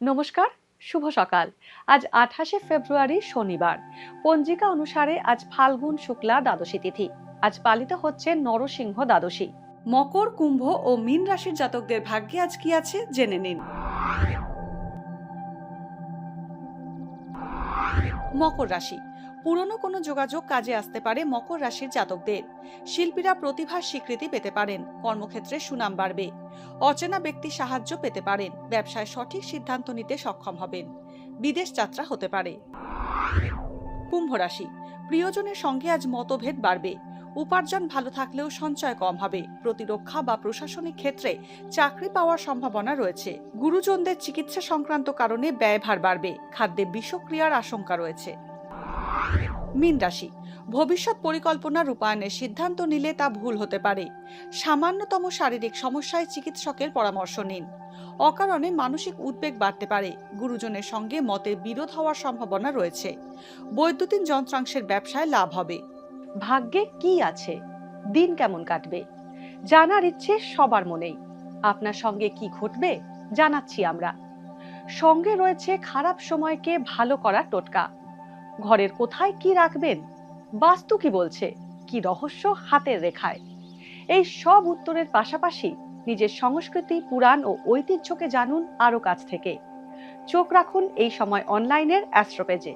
নমস্কার, শুভ সকাল। আজ 28শে ফেব্রুয়ারি শনিবার। পঞ্জিকা অনুসারে আজ ফাল্গুন শুক্লা দ্বাদশী তিথি। আজ পালিত হচ্ছে নরসিংহ দ্বাদশী। মকর, কুম্ভ ও মীন রাশির জাতকদের ভাগ্যে আজ কি আছে জেনে নিন। মকর রাশি। পুরনো কোনো যোগাযোগ কাজে আসতে পারে মকর রাশির জাতকদের। শিল্পীরা প্রতিভার স্বীকৃতি পেতে পারেন। কর্মক্ষেত্রে সুনাম বাড়বে। অচেনা ব্যক্তি সাহায্য পেতে পারেন। ব্যবসায় সঠিক সিদ্ধান্ত নিতে সক্ষম হবেন। বিদেশ যাত্রা হতে পারে। কুম্ভ রাশি। প্রিয়জনের সঙ্গে আজ মতভেদ বাড়বে। উপার্জন ভালো থাকলেও সঞ্চয় কম হবে। প্রতিরক্ষা বা প্রশাসনিক ক্ষেত্রে চাকরি পাওয়ার সম্ভাবনা রয়েছে। গুরুজনদের চিকিৎসা সংক্রান্ত কারণে ব্যয়ভার বাড়বে। খাদ্যে বিষক্রিয়ার আশঙ্কা রয়েছে। মীন রাশি। ভবিষ্যৎ পরিকল্পনা রূপায়ণের সিদ্ধান্ত নিলে তা ভুল হতে পারে। সামান্যতম শারীরিক সমস্যায় চিকিৎসকের পরামর্শ নিন। অকারণে মানসিক উদ্বেগ বাড়তে পারে। গুরুজনের সঙ্গে মতের বিরোধ হওয়ার সম্ভাবনা রয়েছে। বৈদ্যুতিন যন্ত্রাংশের ব্যবসায় লাভ হবে। ভাগ্যে কি আছে, দিন কেমন কাটবে, জানার ইচ্ছে সবার মনেই। আপনার সঙ্গে কি ঘটবে জানাচ্ছি আমরা। সঙ্গে রয়েছে খারাপ সময়কে ভালো করার টোটকা। ঘরের কোথায় কি রাখবেন, বাস্তু কি বলছে, কি রহস্য হাতের রেখায়। এই সব উত্তরের পাশাপাশি নিজের সংস্কৃতি, পুরাণ ও ঐতিহ্যকে জানুন আরো কাছ থেকে। চোখ রাখুন এই সময় অনলাইনের অ্যাস্ট্রো পেজে।